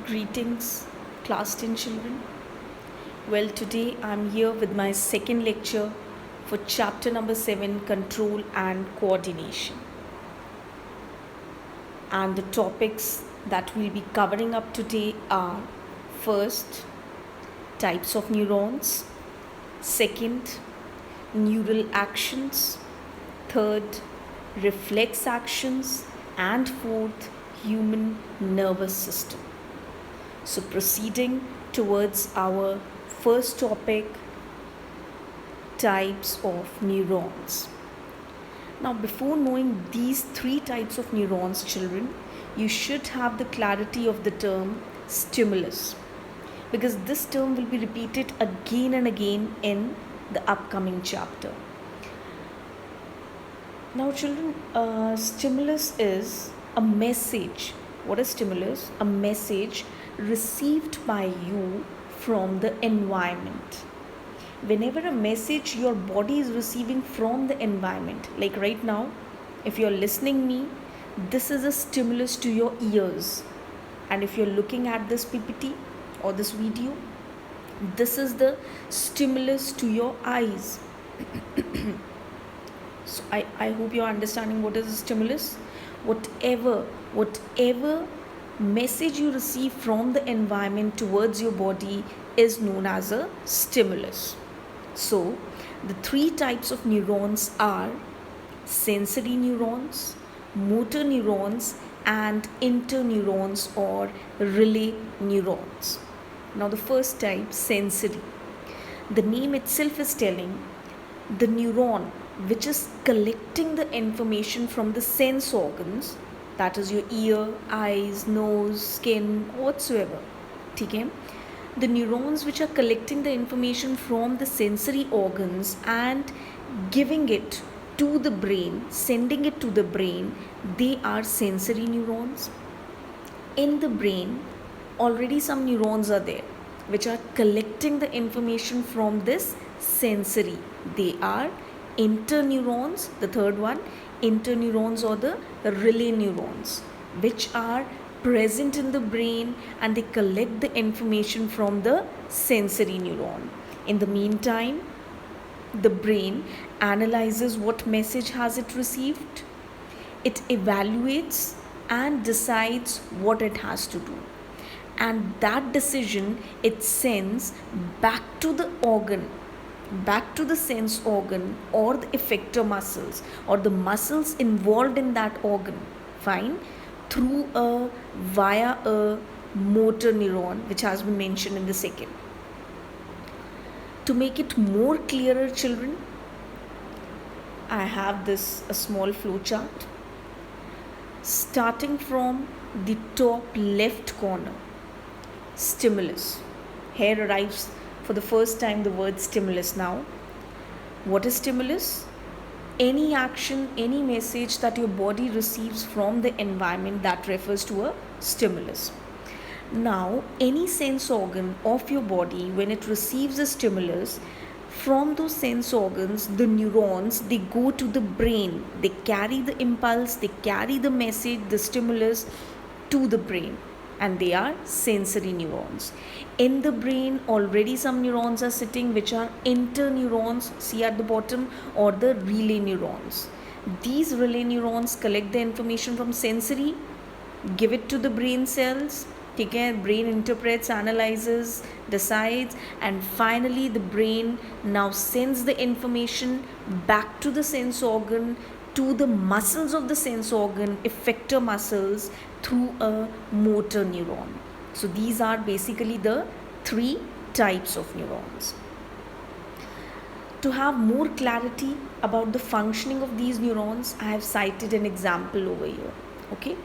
Greetings, class 10 children. Well, today I'm here with my second lecture for chapter number 7, Control and Coordination. And the topics that we'll be covering up today are: first, types of neurons; second, neural actions; third, reflex actions; and fourth, human nervous system. So, proceeding towards our first topic, types of neurons. Now, before knowing these three types of neurons, children, you should have the clarity of the term stimulus, because this term will be repeated again and again in the upcoming chapter. Now, children, stimulus is a message. What is stimulus? A message received by you from the environment. Whenever a message your body is receiving from the environment, like right now, if you're listening me, this is a stimulus to your ears. And if you're looking at this PPT or this video, this is the stimulus to your eyes. So I hope you're understanding what is a stimulus. Whatever message you receive from the environment towards your body is known as a stimulus. So the three types of neurons are sensory neurons, motor neurons, and interneurons or relay neurons. Now the first type, sensory. The name itself is telling the neuron which is collecting the information from the sense organs, that is your ear, eyes, nose, skin, whatsoever. Okay? The neurons which are collecting the information from the sensory organs and giving it to the brain, sending it to the brain, they are sensory neurons. In the brain, already some neurons are there which are collecting the information from this sensory. They are interneurons, the third one, interneurons or the relay neurons, which are present in the brain and they collect the information from the sensory neuron. In the meantime, the brain analyzes what message has it received, it evaluates and decides what it has to do, and that decision it sends back to the organ, back to the sense organ or the effector muscles or the muscles involved in that organ, fine, through via a motor neuron which has been mentioned in the second. To make it more clearer, children, I have this a small flow chart. Starting from the top left corner, stimulus. Here arrives for the first time the word stimulus. Now, what is stimulus? Any action, any message that your body receives from the environment, that refers to a stimulus. Now, any sense organ of your body, when it receives a stimulus, from those sense organs, the neurons, they go to the brain. They carry the impulse, they carry the message, the stimulus to the brain, and they are sensory neurons. In the brain, already some neurons are sitting which are interneurons, see at the bottom, or the relay neurons. These relay neurons collect the information from sensory, give it to the brain cells. Okay, brain interprets, analyzes, decides, and finally the brain now sends the information back to the sense organ, to the muscles of the sense organ, effector muscles, through a motor neuron. So these are basically the three types of neurons. To have more clarity about the functioning of these neurons, I have cited an example over here. Okay.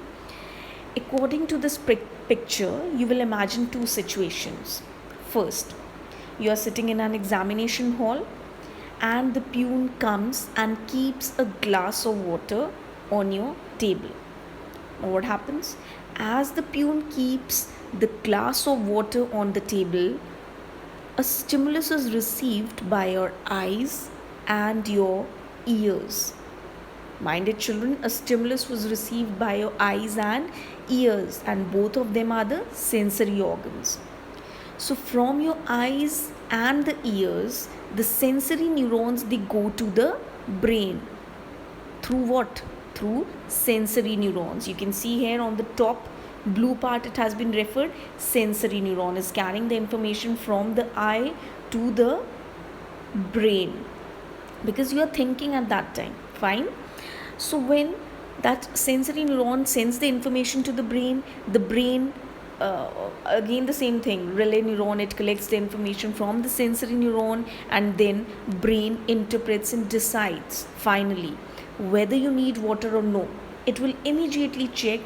According to this picture, you will imagine two situations. First, you are sitting in an examination hall and the pune comes and keeps a glass of water on your table. Now what happens? As the pune keeps the glass of water on the table, a stimulus is received by your eyes and your ears. Minded children, a stimulus was received by your eyes and ears, and both of them are the sensory organs. So from your eyes and the ears, the sensory neurons, they go to the brain. Through what? Through sensory neurons. You can see here on the top blue part, it has been referred, sensory neuron is carrying the information from the eye to the brain, because you are thinking at that time. Fine. So when that sensory neuron sends the information to the brain, again the same thing, relay neuron, it collects the information from the sensory neuron, and then brain interprets and decides finally whether you need water or no. It will immediately check,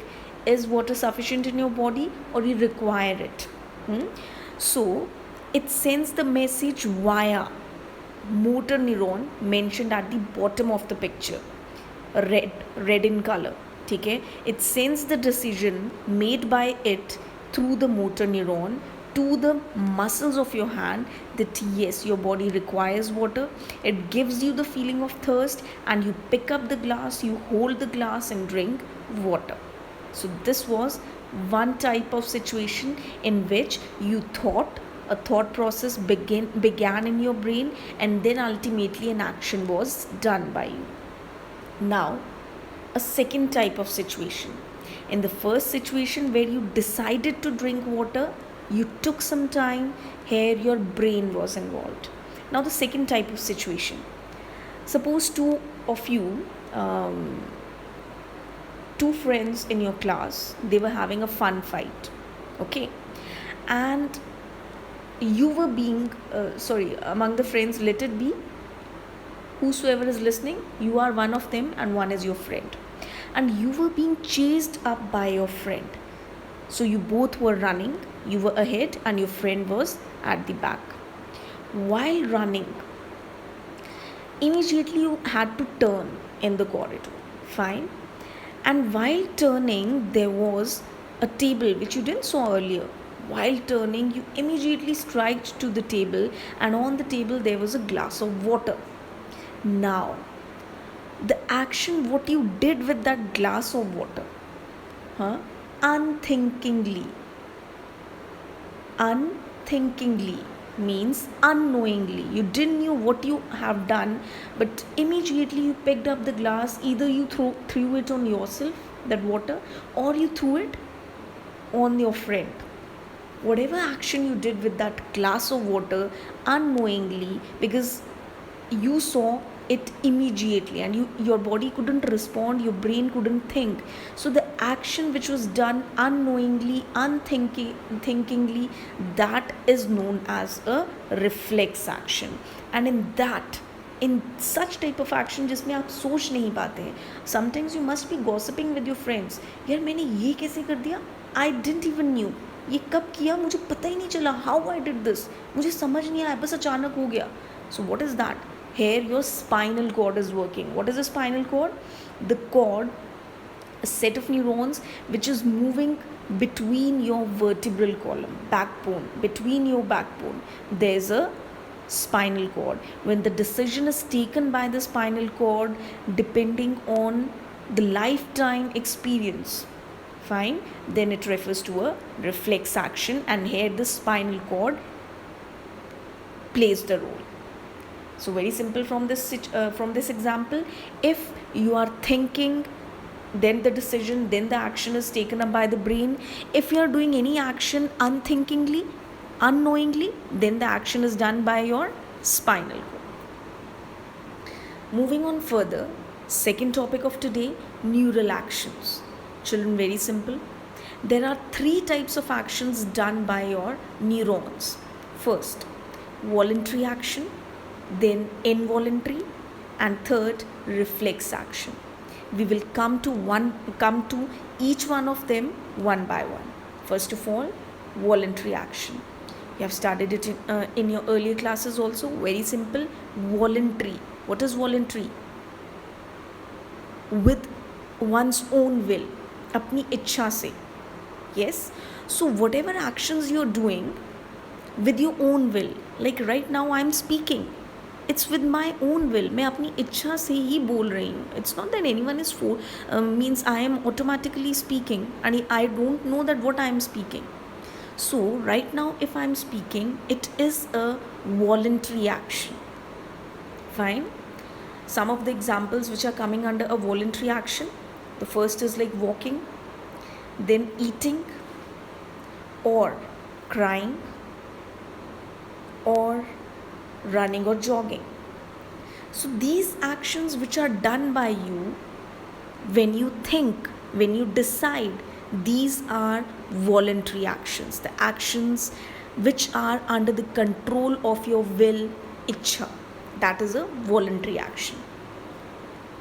is water sufficient in your body or you require it. So it sends the message via motor neuron mentioned at the bottom of the picture, red in color. Okay, it sends the decision made by it through the motor neuron to the muscles of your hand that yes, your body requires water. It gives you the feeling of thirst, and you pick up the glass, you hold the glass and drink water. So this was one type of situation in which you thought, a thought process began in your brain, and then ultimately an action was done by you. Now, a second type of situation. In the first situation where you decided to drink water, you took some time, here your brain was involved. Now the second type of situation. Suppose two of you, two friends in your class, they were having a fun fight. Okay. And you were being, among the friends, let it be, whosoever is listening, you are one of them and one is your friend. And you were being chased up by your friend. So you both were running, you were ahead and your friend was at the back. While running, immediately you had to turn in the corridor. Fine. And while turning, there was a table which you didn't saw earlier. While turning, you immediately striked to the table, and on the table there was a glass of water. Now, the action, what you did with that glass of water, unthinkingly means unknowingly. You didn't know what you have done, but immediately you picked up the glass. Either you threw it on yourself, that water, or you threw it on your friend. Whatever action you did with that glass of water, unknowingly, because you saw it immediately and your body couldn't respond, your brain couldn't think. So the action which was done unknowingly, unthinkingly, that is known as a reflex action. And in such type of action जिसमें आप सोच नहीं पाते हैं, sometimes you must be gossiping with your friends, यार मैंने ये कैसे कर दिया, I didn't even knew, ये कब किया मुझे पता ही नहीं चला, how I did this, मुझे समझ नहीं आया, बस अचानक हो गया. So what is that? Here your spinal cord is working. What is a spinal cord? The cord, a set of neurons which is moving between your vertebral column, backbone, between your backbone. There's a spinal cord. When the decision is taken by the spinal cord, depending on the lifetime experience, fine, then it refers to a reflex action, and here the spinal cord plays the role. So very simple from this example. If you are thinking, then the decision, then the action is taken up by the brain. If you are doing any action unthinkingly, unknowingly, then the action is done by your spinal cord. Moving on further, second topic of today, neural actions. Children, very simple. There are three types of actions done by your neurons. First, voluntary action, then involuntary, and third, reflex action. We will come to each one of them one by one. First of all, voluntary action. You have studied it in your earlier classes also. Very simple. Voluntary. What is voluntary? With one's own will, अपनी इच्छा से. Yes. So whatever actions you're doing with your own will, like right now I'm speaking, it's with my own will, मैं अपनी इच्छा से ही बोल रही हूँ. It's not that any one is means I am automatically speaking and I don't know that what I am speaking. So right now if I'm speaking, it is a voluntary action. Fine. Some of the examples which are coming under a voluntary action, the first is like walking, then eating, or crying, or running or jogging. So these actions which are done by you when you think, when you decide, these are voluntary actions, the actions which are under the control of your will, ichha. That is a voluntary action.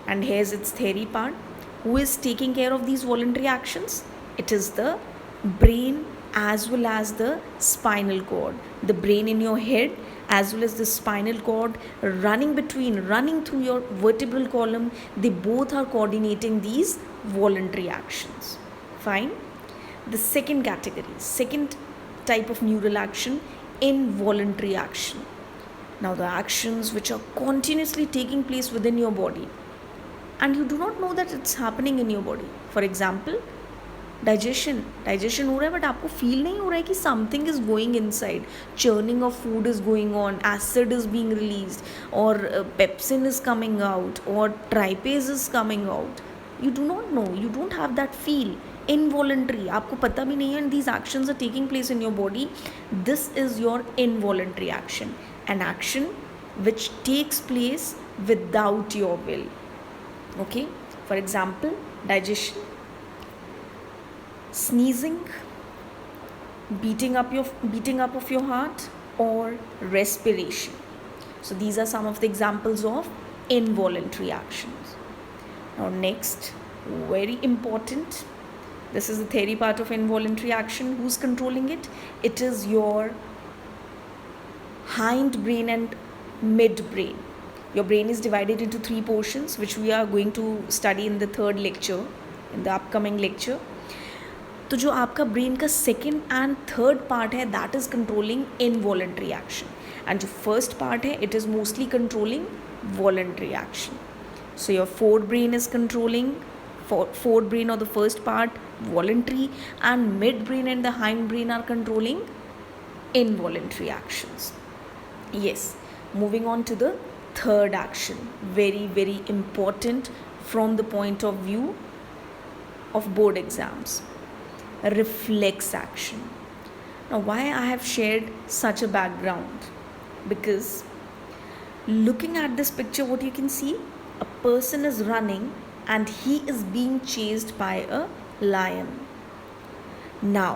And here's its theory part. Who is taking care of these voluntary actions? It is the brain as well as the spinal cord. The brain in your head as well as the spinal cord running through your vertebral column, they both are coordinating these voluntary actions. Fine. The second category, second type of neural action, involuntary action. Now the actions which are continuously taking place within your body and you do not know that it's happening in your body. For example, digestion हो रहा है but आपको feel नहीं हो रहा है कि something is going inside. Churning of food is going on, acid is being released, और पेप्सिन इज कमिंग आउट, और trypsin is coming out. You do not know, you don't have that feel. Involuntary, आपको पता भी नहीं है, and these actions are taking place in your body. This is your involuntary action, an action which takes place without your will. Okay, for example, digestion, sneezing, beating up of your heart, or respiration. So these are some of the examples of involuntary actions. Now next, very important, this is the theory part of involuntary action. Who's controlling it? It is your hind brain and midbrain. Your brain is divided into 3 portions, which we are going to study in the third lecture, in the upcoming lecture. तो जो आपका brain का second and third part है, that is controlling involuntary action, and जो first part है, it is mostly controlling voluntary action. So your fourth brain is controlling, fourth brain or the first part, voluntary, and midbrain and the hindbrain are controlling involuntary actions. Yes, moving on to the third action, very very important from the point of view of board exams, reflex action. Now why I have shared such a background? Because looking at this picture, what you can see, a person is running and he is being chased by a lion. Now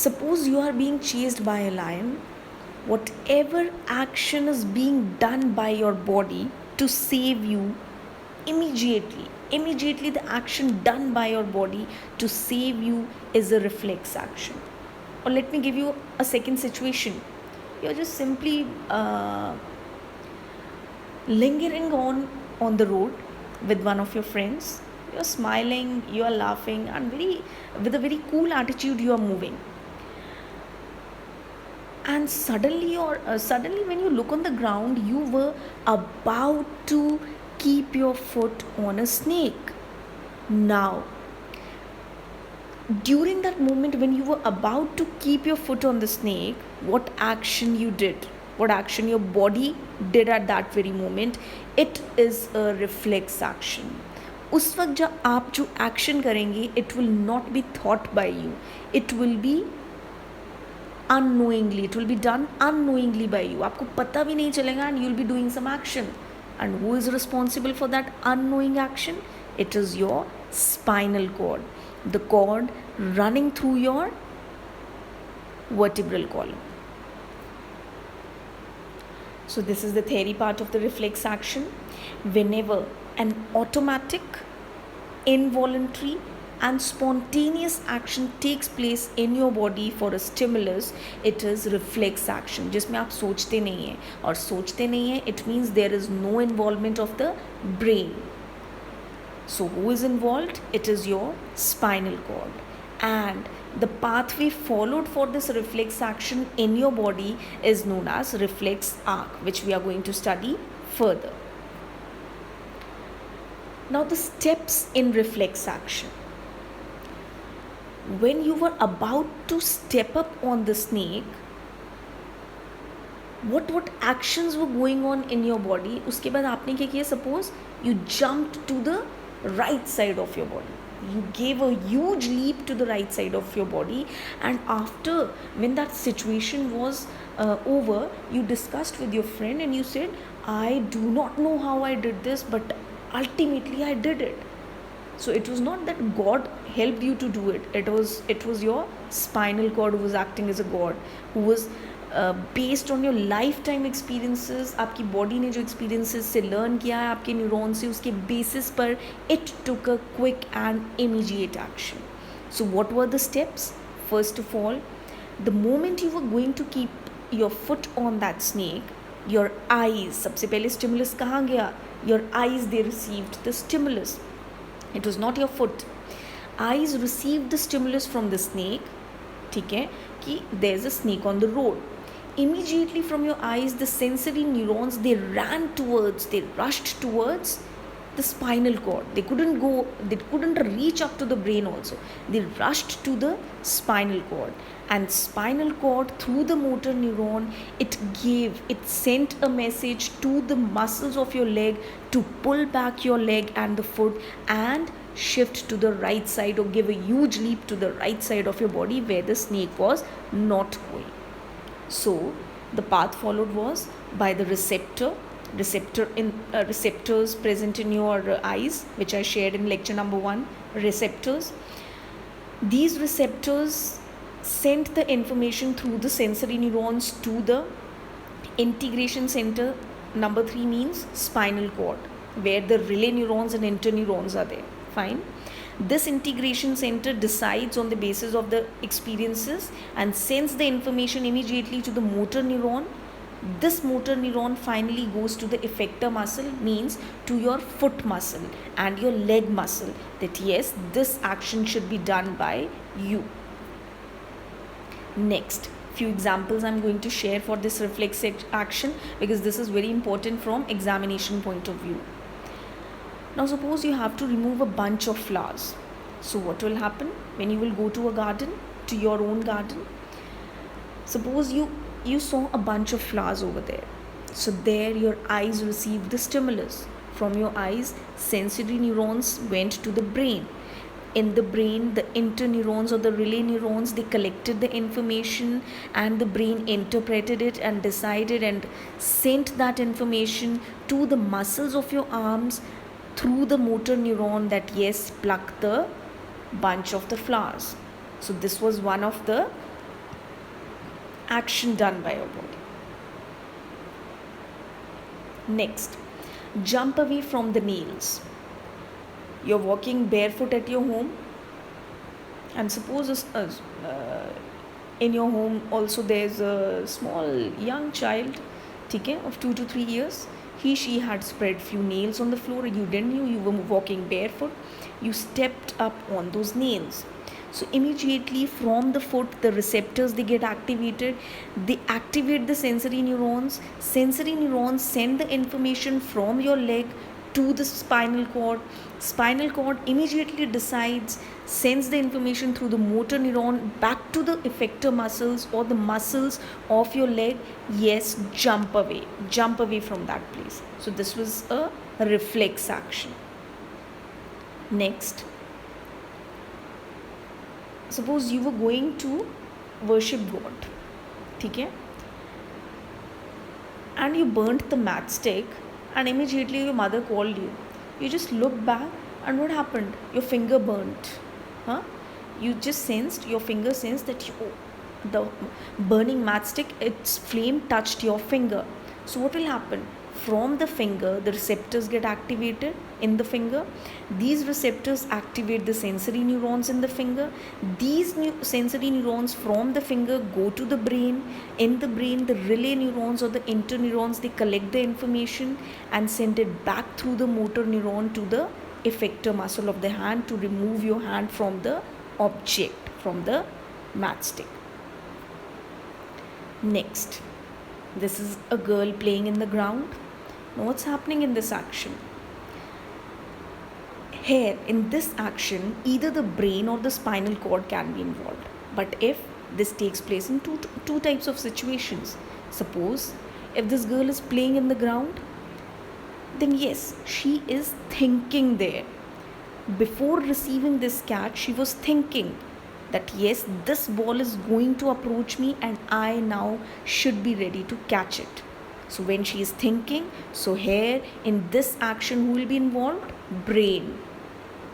suppose you are being chased by a lion, whatever action is being done by your body to save you, immediately the action done by your body to save you is a reflex action. Or let me give you a second situation. You're just simply lingering on the road with one of your friends. You're smiling, you're laughing, and with a very cool attitude you are moving. And suddenly when you look on the ground, you were about to keep your foot on a snake. Now during that moment when you were about to keep your foot on the snake, what action you did, what action your body did at that very moment, it is a reflex action. उस वक्त जब आप जो action करेंगे, it will not be thought by you, it will be unknowingly, it will be done unknowingly by you. आपको पता भी नहीं चलेगा, and you'll be doing some action. And who is responsible for that unknowing action? It is your spinal cord, the cord running through your vertebral column. So this is the theory part of the reflex action. Whenever an automatic, involuntary and spontaneous action takes place in your body for a stimulus, it is reflex action, जिसमें आप सोचते नहीं हैं, और सोचते नहीं हैं, it means there is no involvement of the brain. So who is involved? It is your spinal cord. And The pathway followed for this reflex action in your body is known as reflex arc, which we are going to study further. Now, the steps in reflex action. When you were about to step up on the snake, what actions were going on in your body? उसके बाद आपने क्या किया? Suppose you jumped to the right side of your body. You gave a huge leap to the right side of your body, and after, when that situation was over, you discussed with your friend and you said, I do not know how I did this, but ultimately I did it. So it was not that God helped you to do it. It was your spinal cord who was acting as a God, who was based on your life time experiences, आपकी body ने जो experiences से learn किया है आपके neuron से, उसके basis पर it took a quick and immediate action. So what were the steps? First of all, the moment you were going to keep your foot on that snake, your eyes, सबसे पहले stimulus कहाँ गया? Your eyes, they received the stimulus. It was not your foot. Eyes received the stimulus from the snake. ठीक है, कि there is a snake on the road. Immediately from your eyes, the sensory neurons, they rushed towards the spinal cord. They couldn't reach up to the brain also. They rushed to the spinal cord. And spinal cord, through the motor neuron, it sent a message to the muscles of your leg to pull back your leg and the foot and shift to the right side, or give a huge leap to the right side of your body where the snake was not going. So the path followed was by the receptors present in your eyes, which I shared in lecture number 1. Receptors. These receptors sent the information through the sensory neurons to the integration center. Number 3 means spinal cord, where the relay neurons and interneurons are there. Fine. This integration center decides on the basis of the experiences and sends the information immediately to the motor neuron. This motor neuron finally goes to the effector muscle, means to your foot muscle and your leg muscle, that yes, this action should be done by you. Next, few examples I'm going to share for this reflex action, because this is very important from examination point of view. Now suppose you have to remove a bunch of flowers. So what will happen when you will go to a garden, to your own garden? Suppose you saw a bunch of flowers over there. So there your eyes received the stimulus. From your eyes, sensory neurons went to the brain. In the brain, the interneurons or the relay neurons, they collected the information, and the brain interpreted it and decided and sent that information to the muscles of your arms through the motor neuron, that yes, pluck the bunch of the flowers. So this was one of the action done by your body. Next, jump away from the nails. You're walking barefoot at your home, and suppose in your home also there's a small young child, okay, of 2 to 3 years. She had spread few nails on the floor. You didn't know, you were walking barefoot. You stepped up on those nails. So immediately from the foot, the receptors, they get activated. They activate the sensory neurons. Sensory neurons send the information from your leg to the spinal cord. Spinal cord immediately decides, sends the information through the motor neuron back to the effector muscles or the muscles of your leg. Yes, jump away from that place. So this was a reflex action. Next, suppose you were going to worship God, okay, and you burnt the matchstick, and immediately your mother called you. You just looked back, and what happened? Your finger burnt. You just sensed, your finger sensed that the burning matchstick, its flame touched your finger. So what will happen? From the finger, the receptors get activated in the finger. These receptors activate the sensory neurons in the finger. These sensory neurons from the finger go to the brain. In the brain, the relay neurons or the interneurons, they collect the information and send it back through the motor neuron to the effector muscle of the hand to remove your hand from the object, from the matchstick. Next, this is a girl playing in the ground. Now, what's happening in this action? Here, in this action, either the brain or the spinal cord can be involved. But if this takes place in two types of situations, suppose if this girl is playing in the ground, then yes, she is thinking there. Before receiving this catch, she was thinking that yes, this ball is going to approach me and I now should be ready to catch it. So when she is thinking, so here in this action, who will be involved? Brain.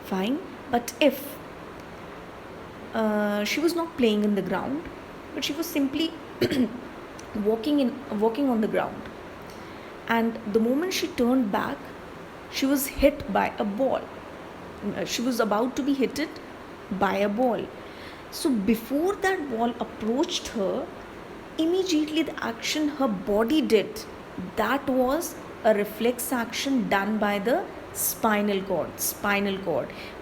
Fine. But if she was not playing in the ground, but she was simply walking on the ground, and the moment she turned back, she was hit by a ball. She was about to be hit by a ball. So before that ball approached her, immediately the action her body did, that was a reflex action done by the spinal cord.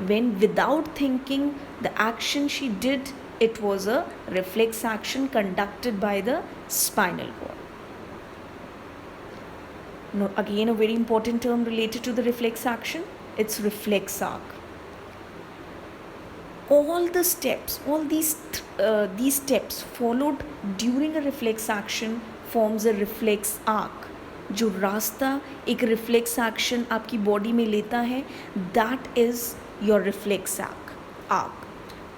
When without thinking, the action she did, it was a reflex action conducted by the spinal cord. Now, again, a very important term related to the reflex action, it's reflex arc. All the steps, all these steps followed during a reflex action forms a reflex arc. जो रास्ता एक reflex action आपकी body में लेता है, that is your reflex arc.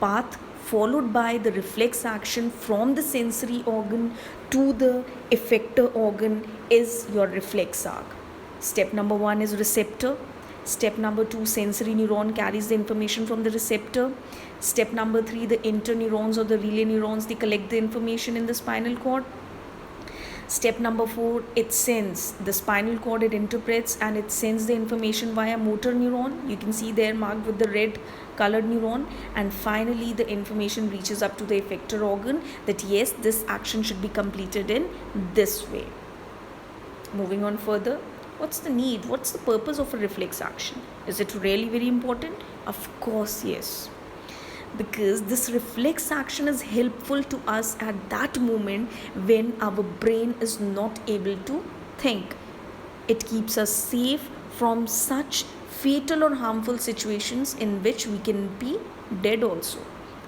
Path followed by the reflex action from the sensory organ to the effector organ is your reflex arc. Step number 1 is receptor. Step number 2, sensory neuron carries the information from the receptor. Step number 3, the interneurons or the relay neurons, they collect the information in the spinal cord. Step number 4, it sends. The spinal cord, it interprets and it sends the information via motor neuron. You can see there marked with the red colored neuron. And finally, the information reaches up to the effector organ that yes, this action should be completed in this way. Moving on further, what's the need? What's the purpose of a reflex action? Is it really very important? Of course, yes. Because this reflex action is helpful to us at that moment when our brain is not able to think. It keeps us safe from such fatal or harmful situations in which we can be dead also.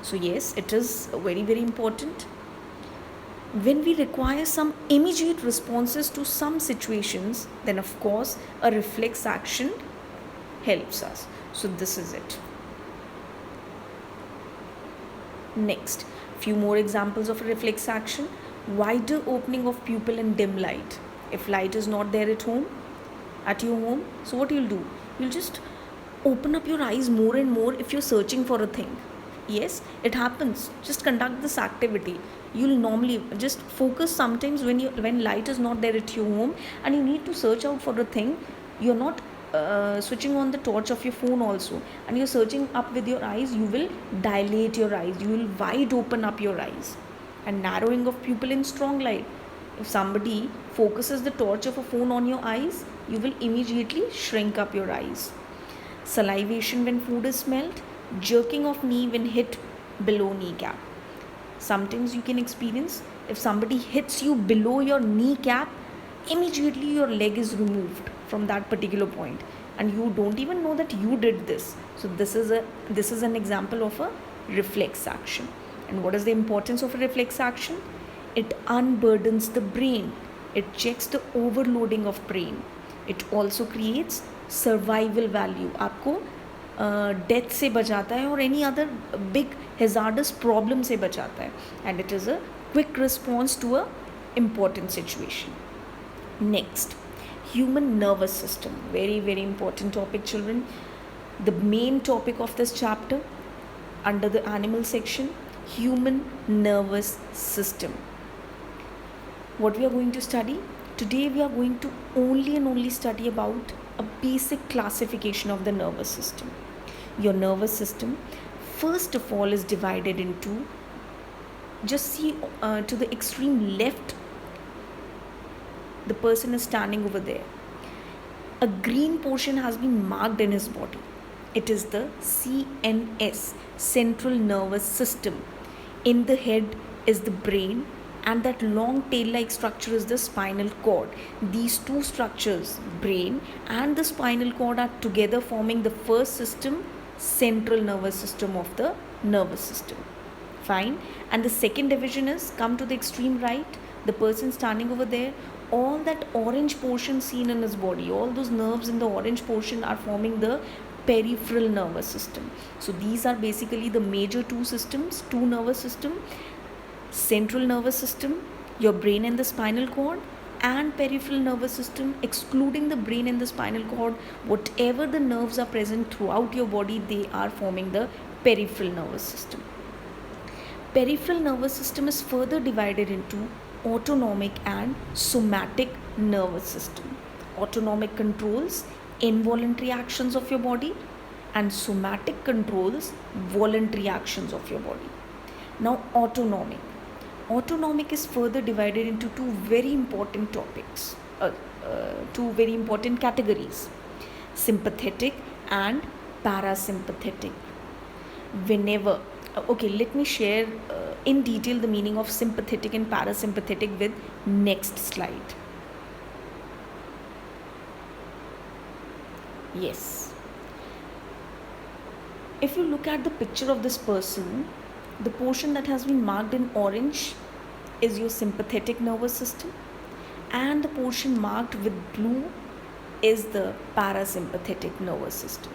So yes, it is very, very important. When we require some immediate responses to some situations, then of course a reflex action helps us. So this is it. Next, few more examples of a reflex action. Wider opening of pupil in dim light. If light is not there at your home, so what you'll do? You'll just open up your eyes more and more if you're searching for a thing. Yes, it happens. Just conduct this activity. You'll normally just focus sometimes when light is not there at your home and you need to search out for a thing. You're not switching on the torch of your phone also, and you're searching up with your eyes. You will dilate your eyes, you will wide open up your eyes. And narrowing of pupil in strong light, if somebody focuses the torch of a phone on your eyes, you will immediately shrink up your eyes. Salivation when food is smelled. Jerking of knee when hit below kneecap. Sometimes you can experience, if somebody hits you below your kneecap, immediately your leg is removed from that particular point and you don't even know that you did this. So this is an example of a reflex action. And what is the importance of a reflex action? It unburdens the brain. It checks the overloading of brain. It also creates survival value. आपको death से बचाता है और any other big hazardous problem से बचाता है. And it is a quick response to a important situation. Next, human nervous system. Very, very important topic, children. The main topic of this chapter under the animal section, human nervous system. What we are going to study? Today we are going to only study about a basic classification of the nervous system. Your nervous system, first of all, is divided into, just see to the extreme left, the person is standing over there. A green portion has been marked in his body. It is the CNS, Central Nervous System. In the head is the brain, and that long tail like structure is the spinal cord. These two structures, brain and the spinal cord, are together forming the first system, central nervous system of the nervous system. Fine. And the second division is, come to the extreme right, the person standing over there, all that orange portion seen in his body, all those nerves in the orange portion are forming the peripheral nervous system. So these are basically the major two systems, two nervous system: central nervous system, your brain and the spinal cord, and peripheral nervous system, excluding the brain and the spinal cord. Whatever the nerves are present throughout your body, they are forming the peripheral nervous system. Peripheral nervous system is further divided into autonomic and somatic nervous system. Autonomic controls involuntary actions of your body, and somatic controls voluntary actions of your body. Now, autonomic is further divided into two very important topics, two very important categories: sympathetic and parasympathetic. Whenever Okay, let me share in detail the meaning of sympathetic and parasympathetic with next slide. Yes, if you look at the picture of this person, the portion that has been marked in orange is your sympathetic nervous system, and the portion marked with blue is the parasympathetic nervous system.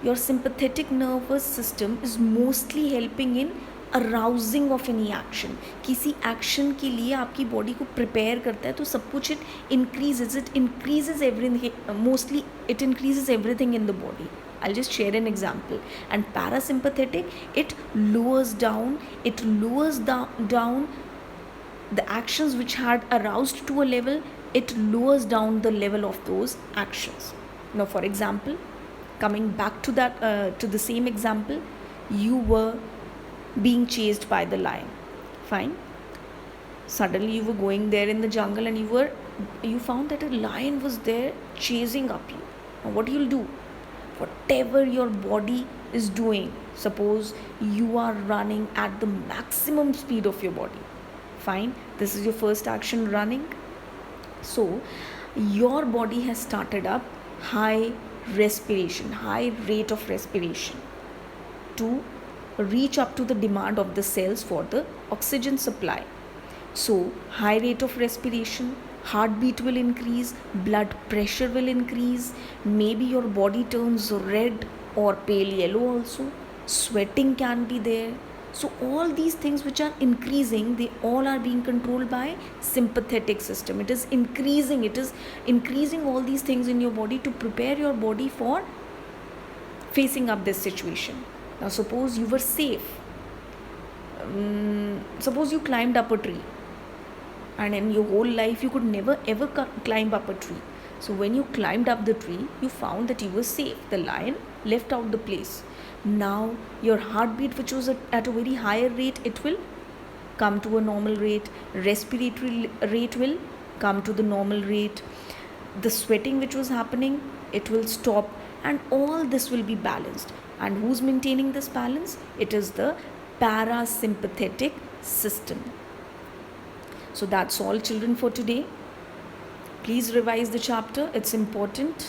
Your sympathetic nervous system is mostly helping in arousing of any action. किसी action के लिए आपकी body को prepare करता है, तो सब कुछ it increases everything, mostly it increases everything in the body. I'll just share an example. And parasympathetic, it lowers down the actions which had aroused to a level. It lowers down the level of those actions. Now, for example, coming back to that, to the same example, you were being chased by the lion. Fine. Suddenly you were going there in the jungle, and you found that a lion was there chasing up you. Now what you'll do? Whatever your body is doing, suppose you are running at the maximum speed of your body. Fine. This is your first action, running. So your body has started up high rate of respiration to reach up to the demand of the cells for the oxygen supply. So high rate of respiration, heartbeat will increase, blood pressure will increase, maybe your body turns red or pale yellow also, sweating can be there. So all these things which are increasing, they all are being controlled by sympathetic system. It is increasing all these things in your body to prepare your body for facing up this situation. Now suppose you were safe. Suppose you climbed up a tree, and in your whole life you could never ever climb up a tree. So when you climbed up the tree, you found that you were safe. The lion left out the place. Now your heartbeat, which was at a very higher rate, it will come to a normal rate. Respiratory rate will come to the normal rate. The sweating which was happening, it will stop, and all this will be balanced. And who's maintaining this balance? It is the parasympathetic system. So that's all, children, for today. Please revise the chapter. It's important.